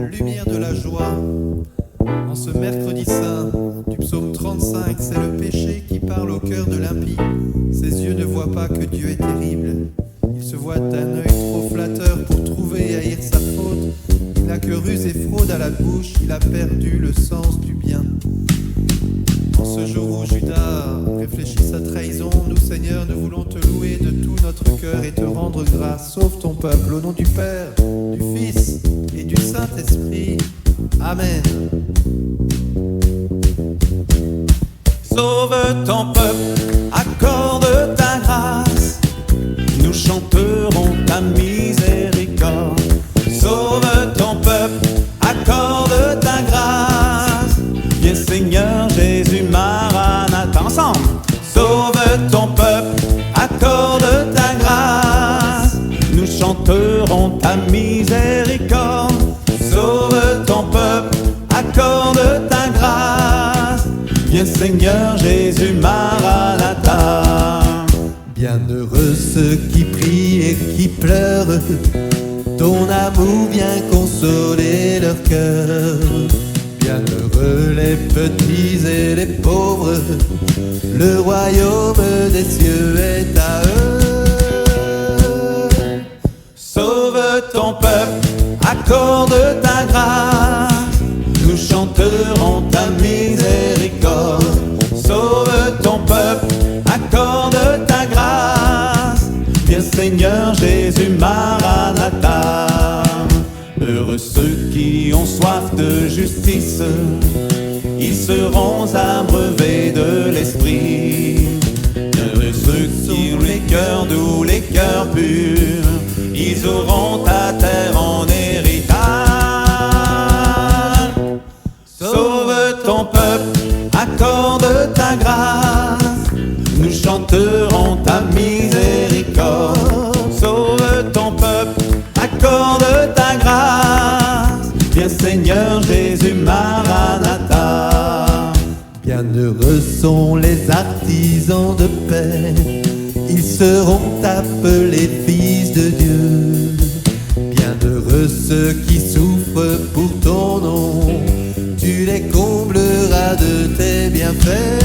lumière de la joie. En ce mercredi saint du psaume 35, c'est le péché qui parle au cœur de l'impie. Ses yeux ne voient pas que Dieu est terrible. Il se voit d'un œil trop flatteur pour trouver et haïr sa faute. Il n'a que ruse et fraude à la bouche, il a perdu le sens du bien. En ce jour où Judas réfléchit sa trahison, nous Seigneur, nous voulons te louer de tout notre cœur et te rendre grâce. Sauve ton peuple au nom du Père, du Fils et du Saint-Esprit. Amen. Sauve ton peuple, accorde ta grâce, nous chanterons ta miséricorde. Sauve ton peuple, accorde ta grâce, viens Seigneur Jésus Maranatha. Ensemble. Sauve ton peuple, accorde ta grâce, nous chanterons ta miséricorde. Sauve ton peuple, accorde ta grâce, viens Seigneur Jésus Maranatha. Bienheureux ceux qui prient et qui pleurent, ton amour vient consoler leur cœur. Bienheureux les petits et les pauvres, le royaume des cieux est à eux. Sauve ton peuple, accorde ta grâce, nous chanterons ta miséricorde. Sauve ton peuple, accorde ta grâce, viens Seigneur Jésus Maranatha. Heureux ceux qui ont soif de justice, ils seront abreuvés de l'esprit. Heureux ceux qui ont les cœurs doux, les cœurs purs, ils auront ta terre en héritage. Sauve ton peuple, accorde ta grâce, nous chanterons ta miséricorde. Sauve ton peuple, accorde ta grâce, viens Seigneur Jésus Maranatha. Bienheureux sont les artisans de paix, ils seront appelés fils de Dieu. Bienheureux ceux qui souffrent pour ton nom, tu les combleras de tes bienfaits.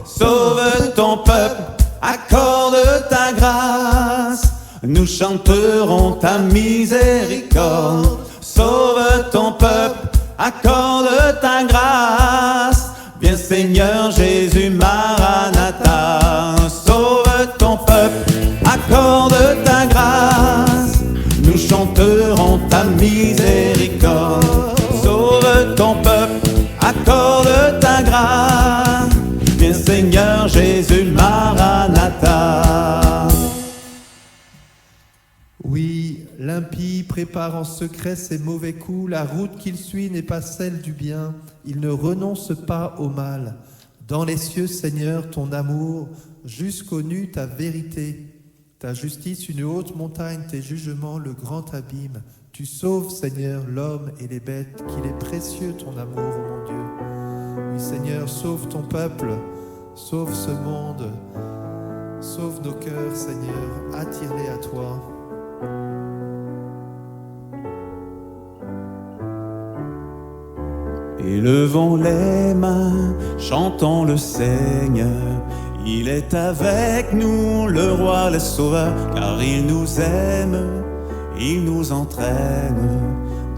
Sauve ton peuple, accorde ta grâce, nous chanterons ta miséricorde. Sauve ton peuple, accorde ta grâce, viens Seigneur Jésus Maranatha. Sauve ton peuple, accorde ta grâce, nous chanterons ta miséricorde. Sauve ton peuple, accorde ta grâce, viens Seigneur Jésus Maranatha. Oui, l'impie prépare en secret ses mauvais coups, la route qu'il suit n'est pas celle du bien, il ne renonce pas au mal. Dans les cieux, Seigneur, ton amour, jusqu'aux nues ta vérité, ta justice une haute montagne, tes jugements le grand abîme. Tu sauves, Seigneur, l'homme et les bêtes, qu'il est précieux ton amour, ô mon Dieu. Oui, Seigneur, sauve ton peuple, sauve ce monde, sauve nos cœurs, Seigneur, attire-les à toi. Élevons les mains, chantons le Seigneur. Il est avec nous, le roi, le sauveur, car il nous aime, il nous entraîne.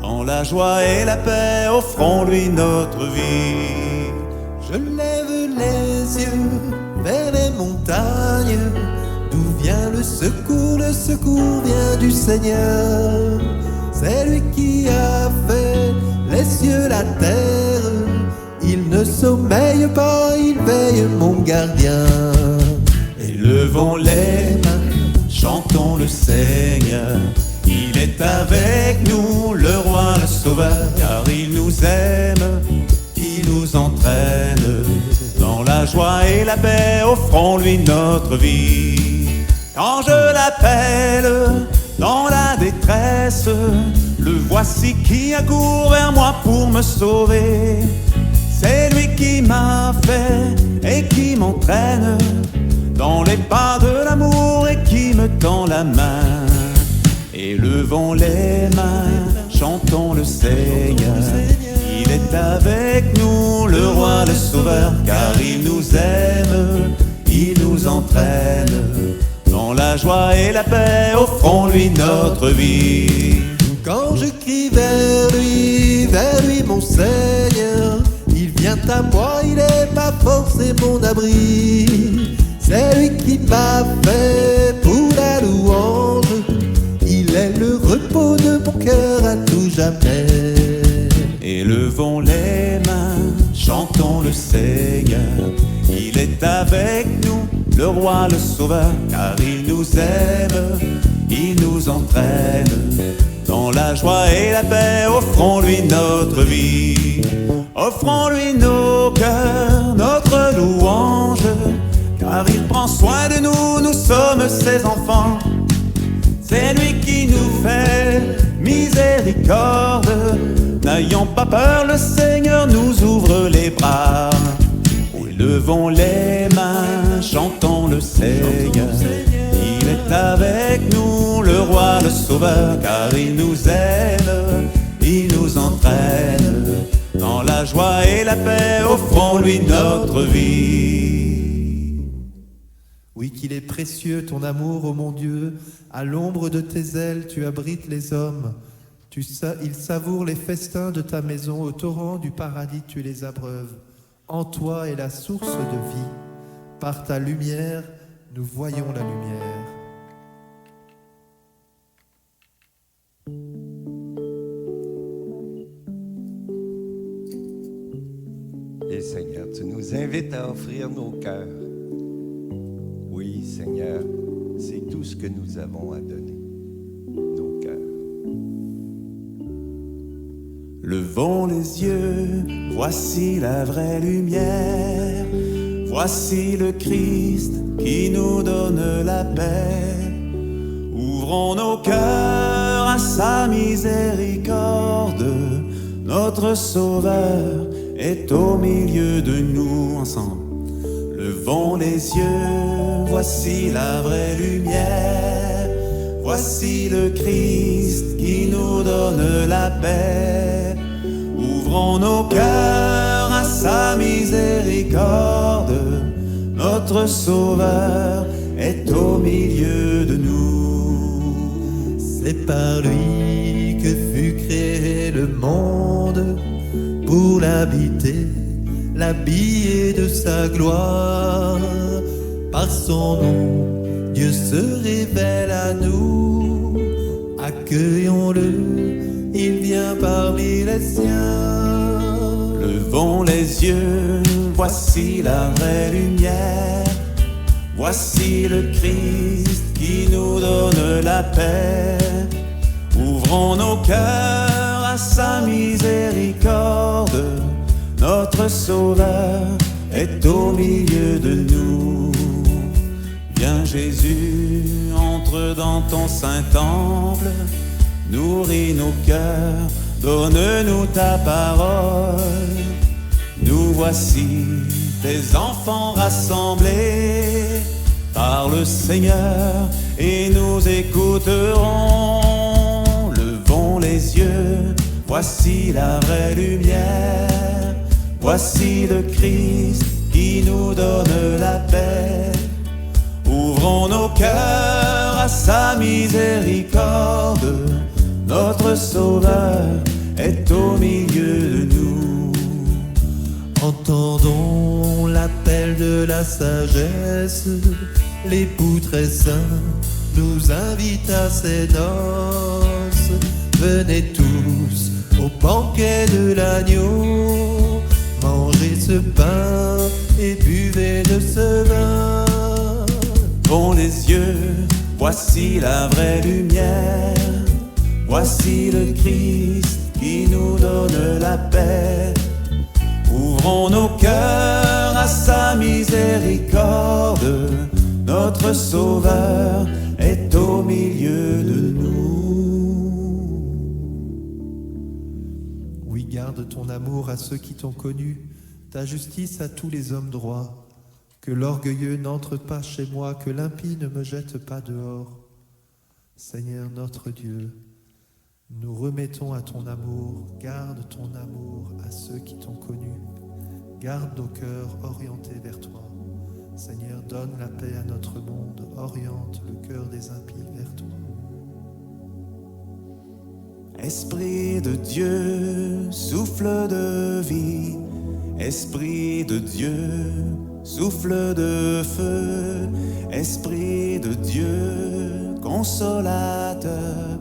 Dans la joie et la paix, offrons-lui notre vie. Je lève les yeux vers les montagnes, d'où vient le secours vient du Seigneur. C'est lui qui a fait les cieux, la terre, il ne sommeille pas, il veille mon gardien. Élevons les mains, chantons le Seigneur. Il est avec nous, le roi, le sauveur, car il nous aime, il nous entraîne. Dans la joie et la paix, offrons-lui notre vie. Quand je l'appelle dans la détresse, le voici qui accourt vers moi pour me sauver. C'est lui qui m'a fait et qui m'entraîne dans les pas de l'amour et qui me tend la main. Élevons les mains, chantons le Seigneur. Il est avec nous, le roi, le sauveur, car il nous aime, il nous entraîne. Dans la joie et la paix, offrons-lui notre vie. Quand je crie vers lui, mon Seigneur, il vient à moi, il est ma force et mon abri. C'est lui qui m'a fait pour la louange, il est le repos de mon cœur à tout jamais. Élevons les mains, chantons le Seigneur. Il est avec nous, le roi, le sauveur, car il nous aime, il nous entraîne. Dans la joie et la paix, offrons-lui notre vie. Offrons-lui nos cœurs, notre louange, car il prend soin de nous, nous sommes ses enfants. C'est lui qui nous fait miséricorde. N'ayons pas peur, le Seigneur nous ouvre les bras. Élevons les mains, chantons le Seigneur. Il est avec nous, le roi, le sauveur, car il nous aime, il nous entraîne. Dans la joie et la paix, offrons-lui notre vie. Oui, qu'il est précieux ton amour, ô mon Dieu. À l'ombre de tes ailes, tu abrites les hommes. Ils savourent les festins de ta maison. Au torrent du paradis, tu les abreuves. En toi est la source de vie. Par ta lumière, nous voyons la lumière. Et Seigneur, tu nous invites à offrir nos cœurs. Oui, Seigneur, c'est tout ce que nous avons à donner, nos cœurs. Levons les yeux, voici la vraie lumière. Voici le Christ qui nous donne la paix. Ouvrons nos cœurs à sa miséricorde. Notre Sauveur est au milieu de nous ensemble. Levons les yeux, voici la vraie lumière. Voici le Christ qui nous donne la paix. Ouvrons nos cœurs à sa miséricorde. Notre Sauveur est au milieu de nous. C'est par lui que fut créé le monde, pour l'habiter, l'habiller de sa gloire. Par son nom, Dieu se révèle à nous. Accueillons-le, il vient parmi les siens. Levons les yeux, voici la vraie lumière. Voici le Christ qui nous donne la paix. Ouvrons nos cœurs à sa miséricorde. Notre Sauveur est au milieu de nous. Viens Jésus, entre dans ton saint temple. Nourris nos cœurs, donne-nous ta parole. Nous voici, tes enfants rassemblés. Parle Seigneur et nous écouterons. Levons les yeux, voici la vraie lumière. Voici le Christ qui nous donne la paix. Ouvrons nos cœurs à sa miséricorde. Notre Sauveur est au milieu de nous. Entendons l'appel de la sagesse. L'époux très saint nous invite à ses noces. Venez tous au banquet de l'agneau. Mangez ce pain et buvez de ce vin. Levons les yeux, voici la vraie lumière. Voici le Christ qui nous donne la paix. Ouvrons nos cœurs à sa miséricorde. Notre Sauveur est au milieu de nous. Oui, garde ton amour à ceux qui t'ont connu, ta justice à tous les hommes droits. Que l'orgueilleux n'entre pas chez moi, que l'impie ne me jette pas dehors. Seigneur notre Dieu, nous remettons à ton amour, garde ton amour à ceux qui t'ont connu, garde nos cœurs orientés vers toi. Seigneur, donne la paix à notre monde, oriente le cœur des impies vers toi. Esprit de Dieu, souffle de vie, Esprit de Dieu, souffle de feu, Esprit de Dieu, consolateur,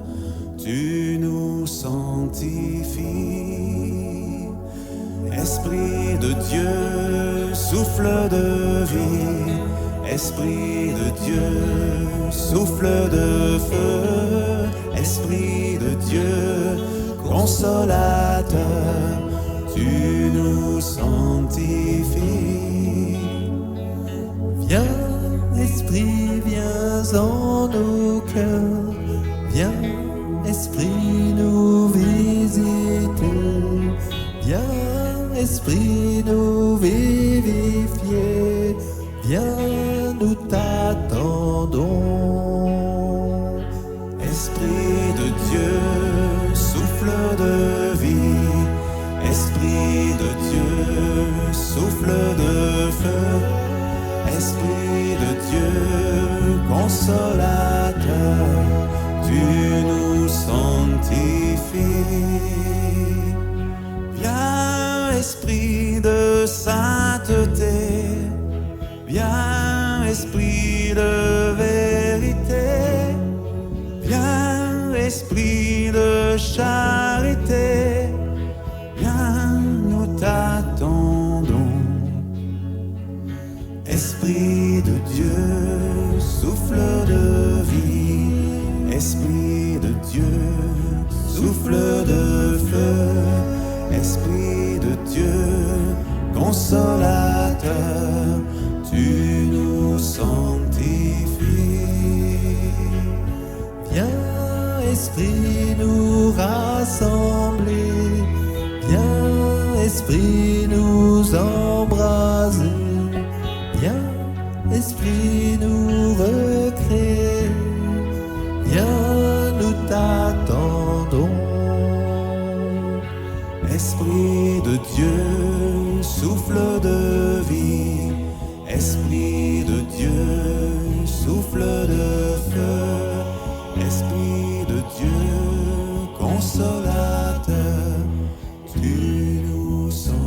tu nous sanctifies. Esprit de Dieu, souffle de vie, Esprit de Dieu, souffle de feu, Esprit de Dieu, consolateur, tu nous sanctifies. Viens, Esprit, viens en nos cœurs, viens, Esprit, nous visiter, viens, Esprit, nous vivifier, viens, nous t'attendons. Esprit de Dieu, souffle de vie, Esprit de Dieu, souffle de feu, Esprit de Dieu, consolateur, tu nous sanctifies. Viens, Esprit de sainteté, viens, Esprit de vérité, viens, Esprit de charité, viens, nous t'attendons. Esprit de Dieu, souffle de vie, Esprit de Dieu, souffle de feu, Esprit de Dieu, consolateur, tu nous sanctifies. Viens, Esprit, nous rassembler, viens, Esprit, nous embraser, viens, Esprit, nous recréer, viens, nous t'attendons. Esprit de Dieu, souffle de vie, Esprit de Dieu, souffle de feu, Esprit de Dieu, consolateur, tu nous sanctifies.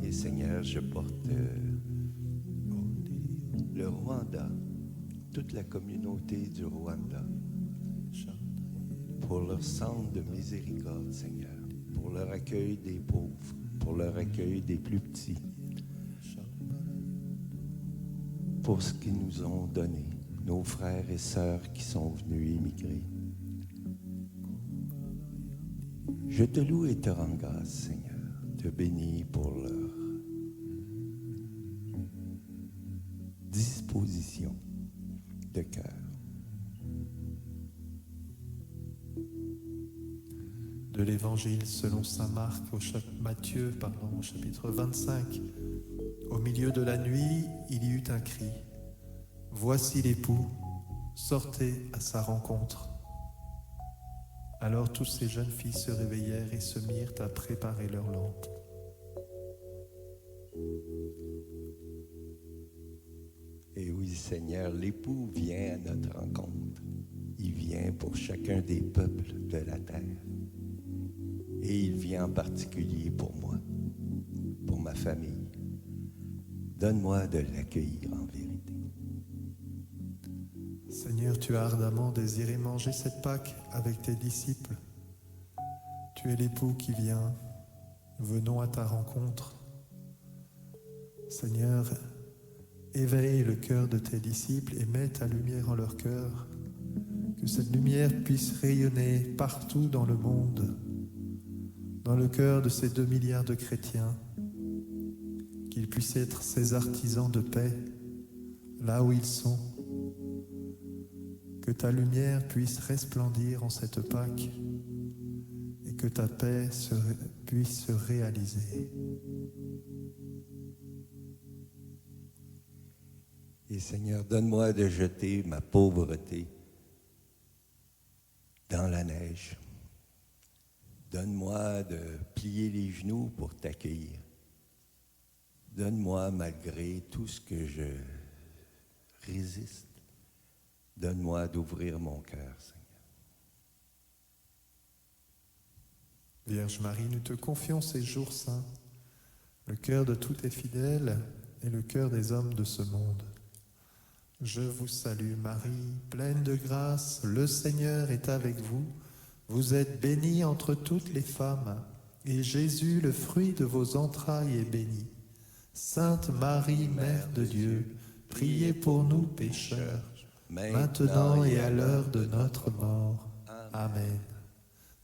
Et Seigneur, je porte le Rwanda, toute la communauté du Rwanda, pour leur centre de miséricorde, Seigneur, pour leur accueil des pauvres, pour leur accueil des plus petits, pour ce qu'ils nous ont donné, nos frères et sœurs qui sont venus émigrer. Je te loue et te rends grâce, Seigneur, te bénis pour leur disposition de cœur. De l'Évangile selon saint Marc au Matthieu, au chapitre 25. Au milieu de la nuit, il y eut un cri. Voici l'époux, sortez à sa rencontre. Alors toutes ces jeunes filles se réveillèrent et se mirent à préparer leurs lampes. Et oui, Seigneur, l'époux vient à notre rencontre. Il vient pour chacun des peuples de la terre. Et il vient en particulier pour moi, pour ma famille. Donne-moi de l'accueillir en vérité. Seigneur, tu as ardemment désiré manger cette Pâque avec tes disciples. Tu es l'époux qui vient. Venons à ta rencontre. Seigneur, éveille le cœur de tes disciples et mets ta lumière en leur cœur. Que cette lumière puisse rayonner partout dans le monde, dans le cœur de ces 2 milliards de chrétiens, qu'ils puissent être ces artisans de paix, là où ils sont. Que ta lumière puisse resplendir en cette Pâque et que ta paix puisse se réaliser. Et Seigneur, donne-moi de jeter ma pauvreté dans la neige. Donne-moi de plier les genoux pour t'accueillir. Donne-moi, malgré tout ce que je résiste, donne-moi d'ouvrir mon cœur, Seigneur. Vierge Marie, nous te confions ces jours saints, le cœur de tous tes fidèles et le cœur des hommes de ce monde. Je vous salue Marie, pleine de grâce, le Seigneur est avec vous. Vous êtes bénie entre toutes les femmes, et Jésus, le fruit de vos entrailles, est béni. Sainte Marie, Mère de Dieu, priez pour nous pécheurs, maintenant et à l'heure de notre mort. Amen.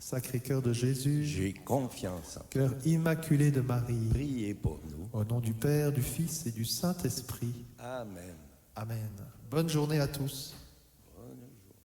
Sacré-Cœur de Jésus, J'ai confiance en cœur immaculé de Marie, priez pour nous. au nom du Père, du Fils et du Saint-Esprit. Amen. Amen. Bonne journée à tous.